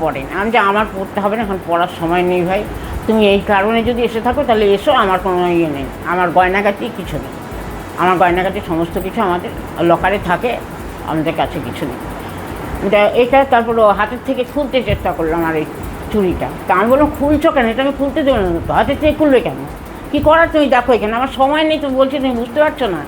পড়েন। আমি যে আমার পড়তে হবে না, এখন পড়ার সময় নেই ভাই, তুমি এই কারণে যদি এসে থাকো তাহলে এসো, আমার কোনো ইয়ে নেই, আমার গয়নাগাটি কিছু নেই, আমার গয়নাগাটি সমস্ত কিছু আমাদের লকারে থাকে, আমাদের কাছে কিছু নেই। এটা তারপর হাতের থেকে খুলতে চেষ্টা করলাম আর এই চুড়িটা, তা আমি বললাম খুলছো কেন, এটা আমি খুলতে দেবো না তো, হাতের থেকে খুলবে কেন, কী করার তুমি দেখো, এখানে আমার সময় নেই, তুমি বলছি তুমি বুঝতে পারছো না।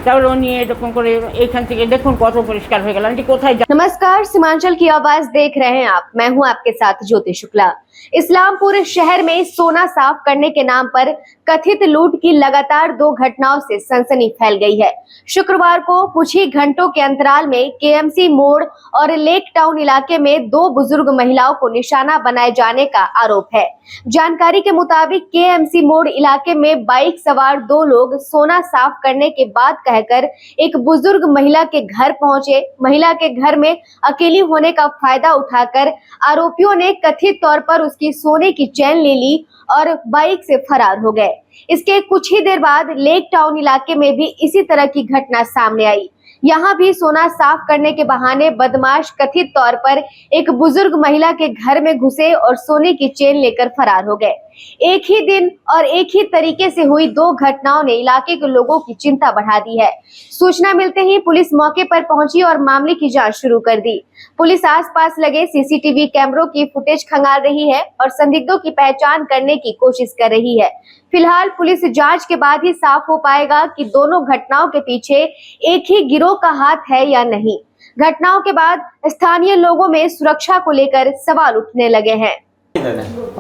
তারপরে ও নিয়ে এরকম করে এইখান থেকে দেখুন কত পরিষ্কার হয়ে গেলাম, যে কোথায়। नमस्कार, सीमांचल की आवाज देख रहे हैं आप। मैं हूं आपके साथ ज्योति शुक्ला। इस्लामपुर शहर में सोना साफ करने के नाम पर कथित लूट की लगातार 2 घटनाओं से सनसनी फैल गई है। शुक्रवार को कुछ ही घंटों के अंतराल में केएमसी मोड़ और लेक टाउन इलाके में 2 बुजुर्ग महिलाओं को निशाना बनाए जाने का आरोप है। जानकारी के मुताबिक केएमसी मोड़ इलाके में बाइक सवार 2 लोग सोना साफ करने के बाद कहकर एक बुजुर्ग महिला के घर पहुंचे। महिला के घर में अकेली होने का फायदा उठाकर आरोपियों ने कथित तौर पर उसकी सोने की चेन ले ली और बाइक से फरार हो गए। इसके कुछ ही देर बाद लेक टाउन इलाके में भी इसी तरह की घटना सामने आई। यहाँ भी सोना साफ करने के बहाने बदमाश कथित तौर पर एक बुजुर्ग महिला के घर में घुसे और सोने की चेन लेकर फरार हो गए। एक ही दिन और एक ही तरीके से हुई 2 घटनाओं ने इलाके के लोगों की चिंता बढ़ा दी है। सूचना मिलते ही पुलिस मौके पर पहुंची और मामले की जांच शुरू कर दी। पुलिस आसपास लगे सीसीटीवी कैमरों की फुटेज खंगाल रही है और संदिग्धों की पहचान करने की कोशिश कर रही है। फिलहाल पुलिस जांच के बाद ही साफ हो पाएगा कि दोनों घटनाओं के पीछे एक ही गिरोह का हाथ है या नहीं। घटनाओं के बाद स्थानीय लोगों में सुरक्षा को लेकर सवाल उठने लगे हैं।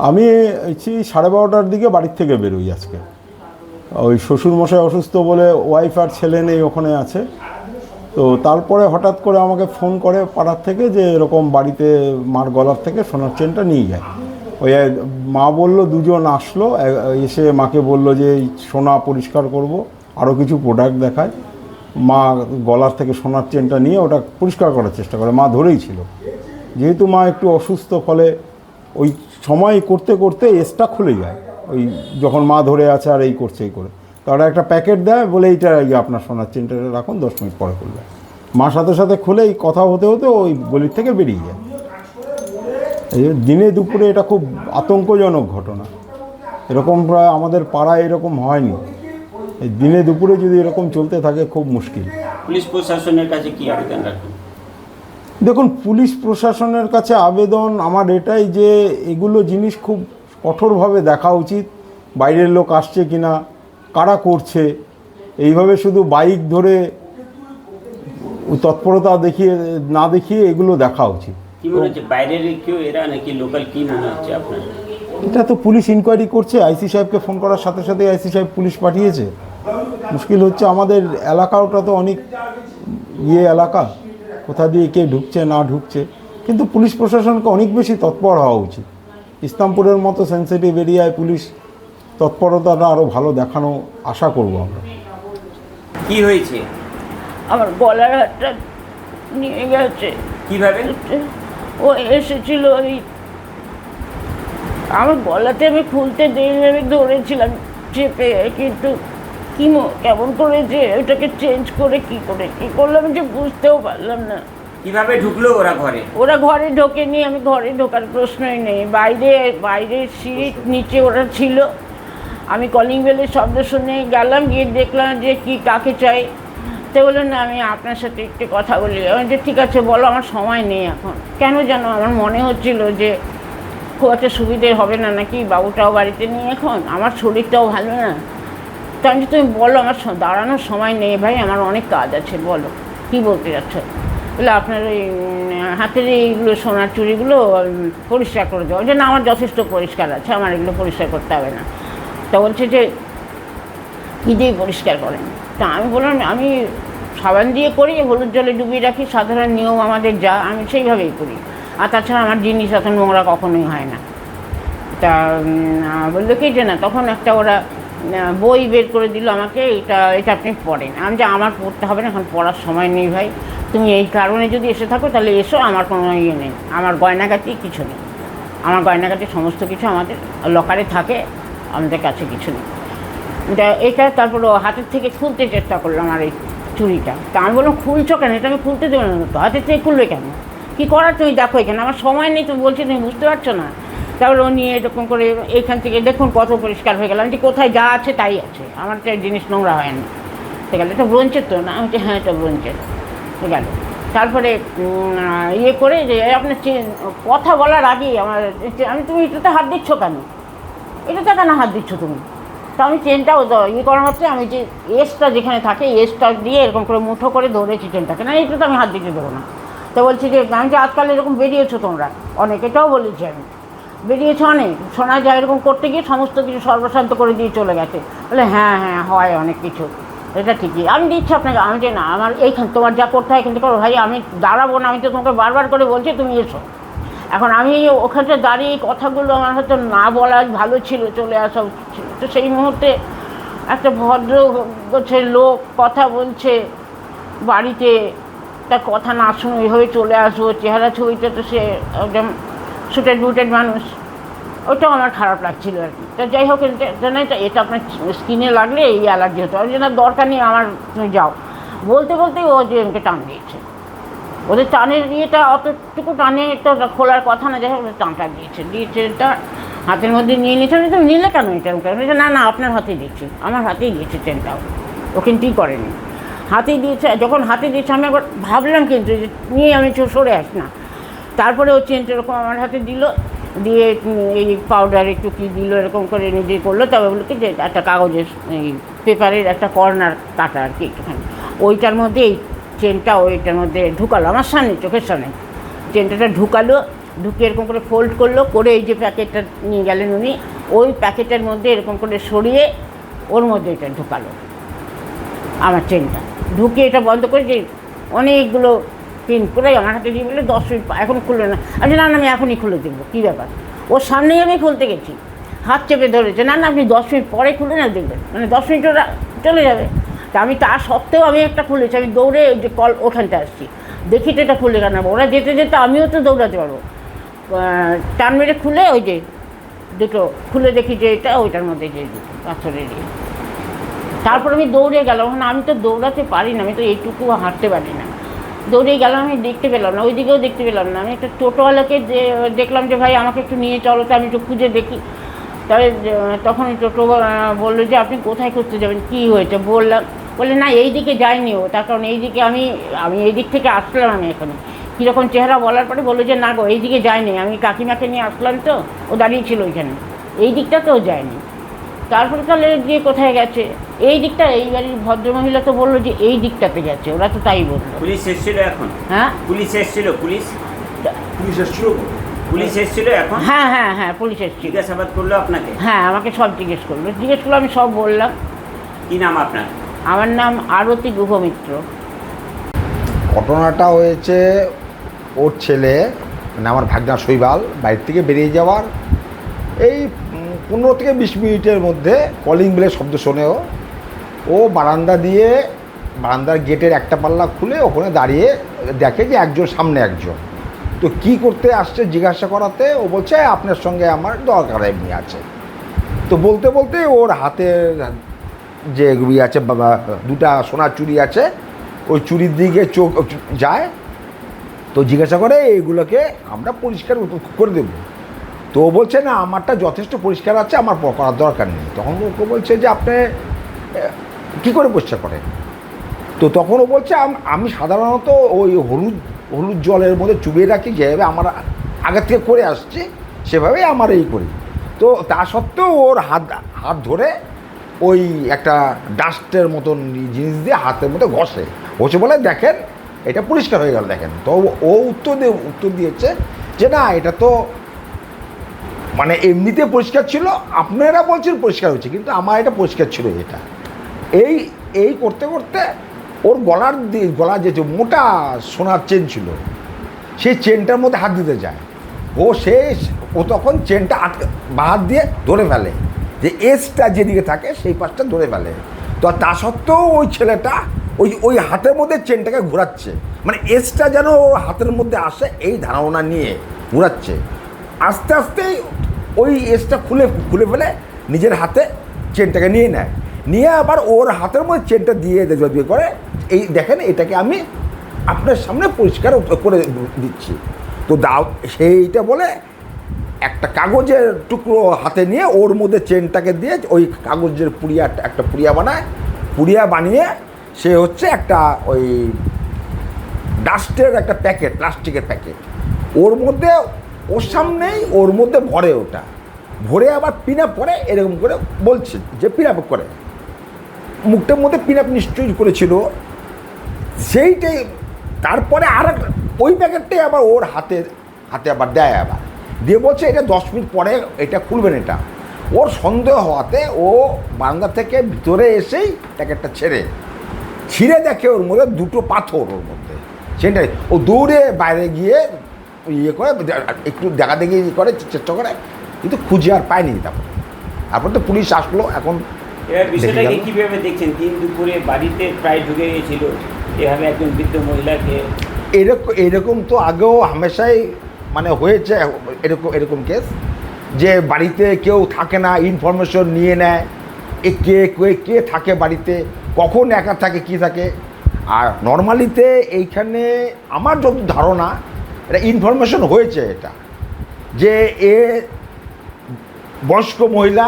আমি 12:30টার দিকে বাড়ির থেকে বেরোই আজকে। ওই শ্বশুরমশাই অসুস্থ বলে ওয়াইফ আর ছেলে নেই, ওখানে আছে। তো তারপরে হঠাৎ করে আমাকে ফোন করে পাড়ার থেকে যে এরকম বাড়িতে মার গলার থেকে সোনার চেনটা নিয়ে যায়। ওই মা বলল 2 জন আসলো, এসে মাকে বলল যে এই সোনা পরিষ্কার করব, আরও কিছু প্রোডাক্ট দেখায়। মা গলার থেকে সোনার চেনটা নিয়ে ওটা পরিষ্কার করার চেষ্টা করে, মা ধরেই ছিল। যেহেতু মা একটু অসুস্থ, ফলে ওই সময় করতে করতে এসটা খুলে যায়, ওই যখন মা ধরে আছে আর এই করছে এই করে, তারা একটা প্যাকেট দেয়, বলে এইটা আপনার সোনার চেনটা রাখুন, 10 মিনিট পরে খুলবে। মা সাথে সাথে খুলে এই কথা হতে হতে ওই গলির থেকে বেরিয়ে যায়। এই দিনে দুপুরে এটা খুব আতঙ্কজনক ঘটনা, এরকম প্রায় আমাদের পাড়ায় এরকম হয়নি। এই দিনে দুপুরে যদি এরকম চলতে থাকে খুব মুশকিল। পুলিশ প্রশাসনের কাছে কি আবেদন রাখুন? দেখুন, পুলিশ প্রশাসনের কাছে আবেদন আমার এটাই যে এগুলো জিনিস খুব কঠোরভাবে দেখা উচিত। বাইরের লোক আসছে কিনা, কারা করছে, এইভাবে শুধু বাইক ধরে তৎপরতা না দেখিয়ে এগুলো দেখা উচিত। কি মনে হচ্ছে, বাইরের কেউ এরা নাকি লোকাল, কি মনে হচ্ছে আপনার? এটা তো পুলিশ ইনকোয়ারি করছে, আইসি সাহেবকে ফোন করার সাথে সাথে আইসি সাহেব পুলিশ পাঠিয়েছে। মুশকিল হচ্ছে আমাদের এলাকাটা তো অনেক এলাকা, কোথা দিয়ে কে ঢুকছে না ঢুকছে, কিন্তু পুলিশ প্রশাসনকে অনেক বেশি তৎপর হওয়া উচিত। ইসলামপুরের মতো সেন্সিটিভ এরিয়ায় পুলিশ তৎপরতাটা আরও ভালো দেখানো আশা করব আমরা। কি হয়েছে? আমার গলার হাতটা নিয়ে গেছে। কিভাবে? ও এসেছিল, ওই আমার গলাতে আমি খুলতে দেরি, আমি ধরেছিলাম চেপে, কিন্তু কেমন করে যে ওটাকে চেঞ্জ করে কি করলাম যে বুঝতেও পারলাম না। কিভাবে ঢুকলো ওরা ঘরে? ওরা ঘরে ঢোকেনি, আমি ঘরে ঢোকার প্রশ্নই নেই, বাইরে সিঁড়ির নিচে ওরা ছিল। আমি কলিং বেলের শব্দ শুনে গেলাম, গিয়ে দেখলাম যে কি কাকে চাই। তো বললেন না, আমি আপনার সাথে একটু কথা বলি। আমি যে ঠিক আছে বলো, আমার সময় নেই এখন। কেন যেন আমার মনে হচ্ছিল যে খুব একটা সুবিধে হবে না নাকি, বাবুটাও বাড়িতে নিয়ে, এখন আমার শরীরটাও ভালো না। তো আমি তুমি বলো, আমার দাঁড়ানোর সময় নেই ভাই, আমার অনেক কাজ আছে, বলো কী বলতে যাচ্ছ। বলে আপনার ওই হাতের এইগুলো সোনার চুড়িগুলো পরিষ্কার করে দেওয়া, যে না আমার যথেষ্ট পরিষ্কার আছে, আমার এগুলো পরিষ্কার করতে হবে না। তা বলছে যে কী দিয়ে পরিষ্কার করেন? তা আমি বললাম আমি সাবান দিয়ে করি, হলুদ জলে ডুবিয়ে রাখি, সাধারণ নিয়ম আমাদের যা, আমি সেইভাবেই করি। আর তাছাড়া আমার জিনিস এত নোংরা কখনোই হয় না। তা বললো কি যে না, তখন একটা ওরা বই বের করে দিল আমাকে, এটা আপনি পড়েন। আমি যে আমার পড়তে হবে না, এখন পড়ার সময় নেই ভাই, তুমি এই কারণে যদি এসে থাকো তাহলে এসো, আমার কোনো ইয়ে নেই, আমার গয়নাগাটি কিছু নেই, আমার গয়নাগাটি সমস্ত কিছু আমাদের লকারে থাকে, আমাদের কাছে কিছু নেই। এটা তারপর হাতের থেকে খুলতে চেষ্টা করলাম আর এই চুড়িটা, তা আমি বললাম খুলছো কেন, এটা আমি খুলতে দেবো না তো, হাতের থেকে খুলবে কেন, কী করার তুমি দেখো এখানে, আমার সময় নেই, তুমি বলছি তুমি বুঝতে পারছো না। তারপরে ও নিয়ে এরকম করে এইখান থেকে দেখুন কত পরিষ্কার হয়ে গেল। আমি কোথায় যা আছে তাই আছে, আমার তো জিনিস নোংরা হয় না। ঠিক আছে, এটা ব্রোঞ্চের তো না? আমি হ্যাঁ এটা ব্রোঞ্চের। ঠিক আছে, তারপরে ইয়ে করে যে আপনার কথা বলার আগেই আমার আমি, তুমি এটাতে হাত দিচ্ছ কেন, এটাতে কেন হাত দিচ্ছ তুমি? তো আমি চেনটাও ইয়ে করা হচ্ছে, আমি যে এসটা যেখানে থাকে এসটা দিয়ে এরকম করে মুঠো করে ধরেছি চেনটাকে, না এটা তো আমি হাত দিতে দেবো না। তো বলছি যে আমি যে আজকাল এরকম বেরিয়েছো তোমরা অনেক, এটাও বলেছি আমি, বেরিয়েছো অনেক, শোনা যায় এরকম করতে গিয়ে সমস্ত কিছু সর্বশান্ত করে দিয়ে চলে গেছে। বলে হ্যাঁ হ্যাঁ হয় অনেক কিছু, এটা ঠিকই, আমি দিচ্ছি আপনাকে। আমি যে না, আমার এইখান তোমার যা করতে হয় এখান থেকে করো ভাই, আমি দাঁড়াবো না, আমি তো তোমাকে বারবার করে বলছি তুমি এসো। এখন আমি ওখানটা দাঁড়িয়ে কথাগুলো আমার হয়তো না বলা ভালো ছিল, চলে আসা ছিল। তো সেই মুহূর্তে একটা ভদ্র গোছের লোক কথা বলছে বাড়িতে, তার কথা না শুনে ওইভাবে চলে আসবো, চেহারা ছবিটা তো সে একদম সুটেড বুটেড মানুষ, ওটাও আমার খারাপ লাগছিল আর কি। তা যাই হোক, এটা আপনার স্কিনে লাগলে এই অ্যালার্জি হতো, ওই জন্য দরকার নেই আমার, তুমি যাও। বলতে বলতেই ও যে আমাকে টান দিয়েছে, ওদের টানের ইয়েটা অতটুকু টানে তো খোলার কথা না, যাই হোক টানটা দিয়েছে এটা হাতের মধ্যে নিয়ে নিয়েছে। তুমি নিলে কেন এটা? না না আপনার হাতেই দিচ্ছি, আমার হাতেই দিয়েছে চেনটাও, ও কিন্তুই করেনি, হাতেই দিয়েছে। যখন হাতে দিয়েছে আমি একবার ভাবলাম কিন্তু যে নিয়ে আমি সরে আস না। তারপরে ও চেনটা এরকম আমার হাতে দিল, দিয়ে এই পাউডার একটু কী দিল এরকম করে নিজে করলো। তবে বললো কি যে একটা কাগজের এই পেপারের একটা কর্নার কাটা আর কি একটুখানি, ওইটার মধ্যে এই চেনটা ওইটার মধ্যে ঢুকালো, আমার সামনে চোখের সামনে চেনটা ঢুকালো, ঢুকিয়ে এরকম করে ফোল্ড করলো, করে এই যে প্যাকেটটা নিয়ে গেলেন উনি, ওই প্যাকেটের মধ্যে এরকম করে সরিয়ে ওর মধ্যে এটা ঢুকালো আমার চেনটা, ঢুকিয়ে এটা বন্ধ করে যে অনেকগুলো পিন করে আমার হাতে দিয়ে বলে 10 মিনিট এখন খুলবে না। আমি না আমি এখনই খুলে দেবো, কী ব্যাপার, ওর সামনেই আমি খুলতে গেছি, হাত চেপে ধরেছে, না আপনি 10 মিনিট পরে খুলে না দেখবেন, মানে 10 মিনিট ওরা চলে যাবে। তা আমি তা সত্ত্বেও আমি একটা খুলেছি, আমি দৌড়ে ওই যে ওখানটা আসছি, দেখি তো এটা খুলে কেন, ওরা যেতে যেতে আমিও তো দৌড়াতে পারবো, টান মেরে খুলে ওই যে দুটো খুলে দেখি যে এটা ওইটার মধ্যে যে দুটো পাথরের দিয়ে, তারপর আমি দৌড়ে গেলাম। আমি তো দৌড়াতে পারি না, আমি তো এইটুকু হাঁটতে পারি না, দৌড়ে গেলাম, আমি দেখতে পেলাম না, ওই দিকেও দেখতে পেলাম না। আমি একটা টোটোওয়ালাকে দেখলাম যে ভাই আমাকে একটু নিয়ে চলো, তো আমি একটু খুঁজে দেখি। তবে তখন টোটো বললো যে আপনি কোথায় খুঁজতে যাবেন, কী হয়েছে বললাম, বললে না এই দিকে যায়নি ও, তার কারণ এই দিকে আমি এই দিক থেকে আসলাম, আমি এখানে কীরকম চেহারা বলার পরে বললো যে না গো এই দিকে যায়নি, আমি কাকিমাকে নিয়ে আসলাম তো, ও দাঁড়িয়েছিল ওইখানে, এই দিকটাতেও যায়নি। তারপরে তাহলে যে কোথায় গেছে, এই দিকটা, এই বাড়ির ভদ্রমহিলা তো বললো যে এই দিকটাতে গেছে, ওরা তো তাই বললো। পুলিশ এসেছিল এখন? হ্যাঁ পুলিশ এসেছিল, পুলিশ এসেছিল এখন? হ্যাঁ হ্যাঁ হ্যাঁ পুলিশ এসেছিল, জিজ্ঞাসাবাদ করলো আপনাকে? হ্যাঁ আমাকে সব জিজ্ঞেস করলো, আমি সব বললাম। কী নাম আপনার? আমার নাম আরতি গুহমিত্র। ঘটনাটা হয়েছে ওর ছেলে মানে আমার ভাগনা শৈবাল বাড়ির থেকে বেরিয়ে যাওয়ার এই 15 থেকে 20 মিনিটের মধ্যে কলিং বেলের শব্দ শোনেও ও বারান্দার গেটের একটা পাল্লা খুলে ওখানে দাঁড়িয়ে দেখে যে একজন সামনে একজন, তো কি করতে আসছে জিজ্ঞাসা করাতে ও বলছে আপনার সঙ্গে আমার দরকার এমনি আছে। তো বলতে বলতে ওর হাতের যে ইয়ে আছে দুটা সোনার চুড়ি আছে, ওই চুরির দিকে চোখ যায়, তো জিজ্ঞাসা করে এইগুলোকে আমরা পরিষ্কার করে দেবো। তো ও বলছে না আমারটা যথেষ্ট পরিষ্কার আছে, আমার করার দরকার নেই। তখন ওকে বলছে যে আপনি কী করে পরিষ্কার করেন? তো তখন ও বলছে আমি সাধারণত ওই হলুদ জলের মধ্যে চুবিয়ে রাখি, যেভাবে আমার আগের থেকে করে আসছি সেভাবেই আমার এই করি। তো তা সত্ত্বেও ওর হাত ধরে ওই একটা ডাস্টের মতন জিনিস দিয়ে হাতের মধ্যে ঘষে বলে দেখেন এটা পরিষ্কার হয়ে গেল দেখেন। তো ও উত্তর দিয়েছে যে না এটা তো মানে এমনিতে পরিষ্কার ছিল, আপনারা বলছেন পরিষ্কার হয়েছে, কিন্তু আমার এটা পরিষ্কার ছিল। এটা এই করতে করতে ওর গলার যে মোটা সোনার চেন ছিল সেই চেনটার মধ্যে হাত দিতে যায়, ও তখন চেনটা হাত দিয়ে ধরে ফেলে, যে এসটা যেদিকে থাকে সেই পাশটা ধরে ফেলে। তো তা সত্ত্বেও ওই ছেলেটা ওই হাতের মধ্যে চেনটাকে ঘোরাচ্ছে, মানে এসটা যেন ওর হাতের মধ্যে আসে এই ধারণা নিয়ে ঘোরাচ্ছে। আস্তে আস্তে ওই এসটা খুলে ফেলে নিজের হাতে চেনটাকে নিয়ে আবার ওর হাতের মধ্যে চেনটা দিয়ে করে এই দেখেন এটাকে আমি আপনার সামনে পরিষ্কার করে দিচ্ছি। তো দাও সেইটা বলে একটা কাগজের টুকরো হাতে নিয়ে ওর মধ্যে চেনটাকে দিয়ে ওই কাগজের একটা পুড়িয়া বানায়, পুড়িয়া বানিয়ে সে হচ্ছে একটা ওই ডাস্টের একটা প্যাকেট, প্লাস্টিকের প্যাকেট, ওর মধ্যে ওর সামনেই ওর মধ্যে ভরে, ওটা ভরে আবার পিন আপ করে, এরকম করে বলছে যে পিন আপ করে, মুখটার মধ্যে পিন আপ নিশ্চয়ই করেছিল সেইটাই। তারপরে আর ওই প্যাকেটটাই আবার ওর হাতে আবার দেয়, আবার দিয়ে বলছে এটা 10 মিনিট পরে এটা খুলবেন। এটা ওর সন্দেহ হওয়াতে ও বারান্দা থেকে ভিতরে এসেই প্যাকেটটা ছিঁড়ে দেখে ওর মধ্যে 2টো পাথর ওর মধ্যে। সেটাই ও দৌড়ে বাইরে গিয়ে ইয়ে করে একটু দেখাদেখি করে চেষ্টা করে, কিন্তু খুঁজে আর পায়নি। তারপর তো পুলিশ আসলো। এখন এবার বিষয়টাকে কীভাবে দেখছেন? দিন দুপুরে বাড়িতে প্রায় ঢুকে গিয়েছিল এভাবে একজন বৃদ্ধ মহিলাকে। এরকম তো আগেও হামেশাই মানে হয়েছে এরকম কেস, যে বাড়িতে কেউ থাকে না, ইনফরমেশন নিয়ে নেয় কে থাকে বাড়িতে, কখন একা থাকে, কি থাকে। আর নর্মালিতে এইখানে আমার যত ধারণা এটা ইনফরমেশন হয়েছে, এটা যে এ বয়স্ক মহিলা,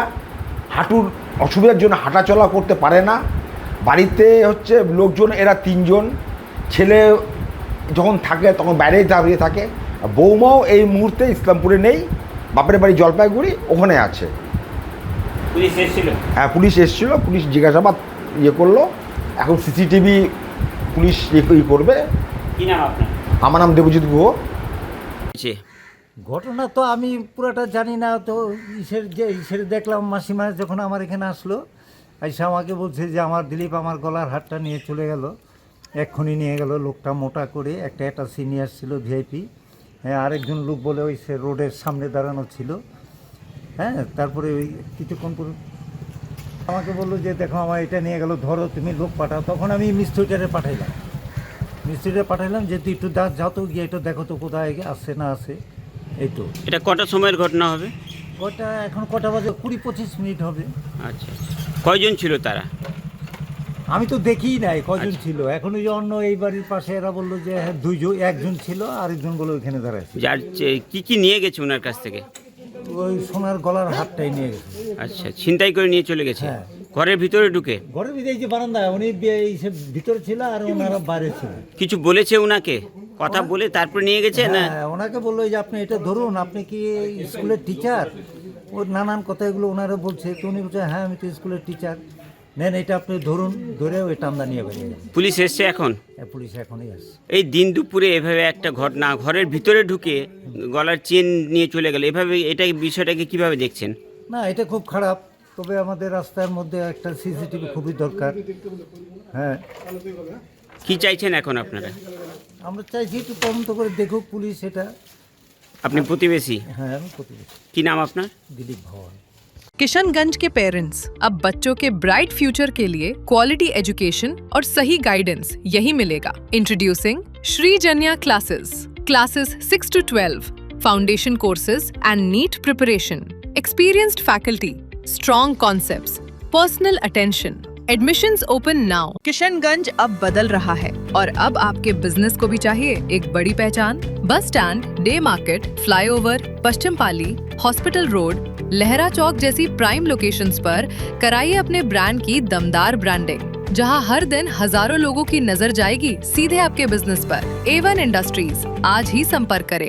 হাঁটুর অসুবিধার জন্য হাঁটাচলা করতে পারে না, বাড়িতে হচ্ছে লোকজন এরা 3 জন, ছেলে যখন থাকে তখন বাইরেই দাঁড়িয়ে থাকে, বৌমাও এই মুহূর্তে ইসলামপুরে নেই, বাপের বাড়ি জলপাইগুড়ি, ওখানে আছে। পুলিশ এসেছিল? হ্যাঁ, পুলিশ এসেছিলো, পুলিশ জিজ্ঞাসাবাদ করলো। এখন সিসিটিভি পুলিশ করবে। কী নাম আপনার? আমার নাম দেবজিৎ গুহ। ঘটনা তো আমি পুরোটা জানি না, তো ইসের দেখলাম মাসিমা যখন আমার এখানে আসলো, আইসা আমাকে বলছে যে আমার দিলীপ আমার গলার হারটা নিয়ে চলে গেল, এক্ষুনি নিয়ে গেল। লোকটা মোটা করে একটা সিনিয়র ছিল, ভিআইপি। হ্যাঁ, আরেকজন লোক বলে ওই সে রোডের সামনে দাঁড়ানো ছিল। হ্যাঁ, তারপরে ওই কিছুক্ষণ পর আমাকে বললো যে দেখো আমার এটা নিয়ে গেল, ধরো তুমি লোক পাঠাও। তখন আমি মিস্ত্রিটারে পাঠাইলাম যে তুই একটু যাও তো, গিয়ে একটু দেখো তো কোথায় আসে না আসে। এই তো। এটা কটার সময়ের ঘটনা হবে? ওটা এখন কটা বাজে? 20-25 মিনিট হবে। আচ্ছা, কয়জন ছিল তারা? আমি তো দেখিই নাই কজন ছিল। এখন ওই যে অন্য এই বাড়ির পাশে এরা বললো যে হ্যাঁ একজন ছিল, আরেকজন বলে ওইখানে দাঁড়াচ্ছে। যার কি নিয়ে গেছে ওনার কাছ থেকে? ওই সোনার গলার হারটাই নিয়ে গেছে। আচ্ছা, ছিনতাই করে নিয়ে চলে গেছে? হ্যাঁ। ঘরের ভিতরে ঢুকে? ঘরের ভিতরে যে বারান্দায়, উনি ভিতরে ছিল আর ওনারা বাইরে ছিল। কিছু বলেছে ওনাকে? কথা বলে তারপর নিয়ে গেছে না? হ্যাঁ, ওনাকে বললো যে আপনি এটা ধরুন, আপনি কি স্কুলের টিচার? ওর নানান কথা এগুলো ওনারা বলছে। তো উনি বলছে হ্যাঁ আমি তো স্কুলের টিচার, নেন এটা আপনি ধরুন, ধরে ওই টান্দা নিয়ে বেরিয়ে যান। পুলিশ এসছে এখন? পুলিশ এখনই আসছে। এই দিন দুপুরে এভাবে একটা ঘটনা, ঘরের ভিতরে ঢুকে গলার চেন নিয়ে চলে গেল, এভাবে এটা বিষয়টাকে কিভাবে দেখছেন? না, এটা খুব খারাপ। তবে আমাদের রাস্তার মধ্যে একটা সিসিটিভি খুবই দরকার। হ্যাঁ, কি চাইছেন এখন আপনারা? আমরা চাইছি একটু তদন্ত করে দেখুক পুলিশ এটা। আপনি প্রতিবেশী? হ্যাঁ, আমি প্রতিবেশী। কি নাম আপনার? দিলীপ ভবন। किशनगंज के पेरेंट्स अब बच्चों के ब्राइट फ्यूचर के लिए क्वालिटी एजुकेशन और सही गाइडेंस यही मिलेगा। Introducing Shri Janya classes 6 to 12, foundation courses and NEET preparation, experienced faculty, strong concepts, personal attention. Admissions open now. Kishanganj अब बदल रहा है और अब आपके बिजनेस को भी चाहिए एक बड़ी पहचान। Bus stand, day market, flyover, Pashchim Pali, hospital road, Lahra Chowk जैसी प्राइम लोकेशंस पर कराइए अपने ब्रांड की दमदार ब्रांडिंग, जहां हर दिन हजारों लोगों की नजर जाएगी सीधे आपके बिजनेस पर। A1 इंडस्ट्रीज, आज ही संपर्क करें।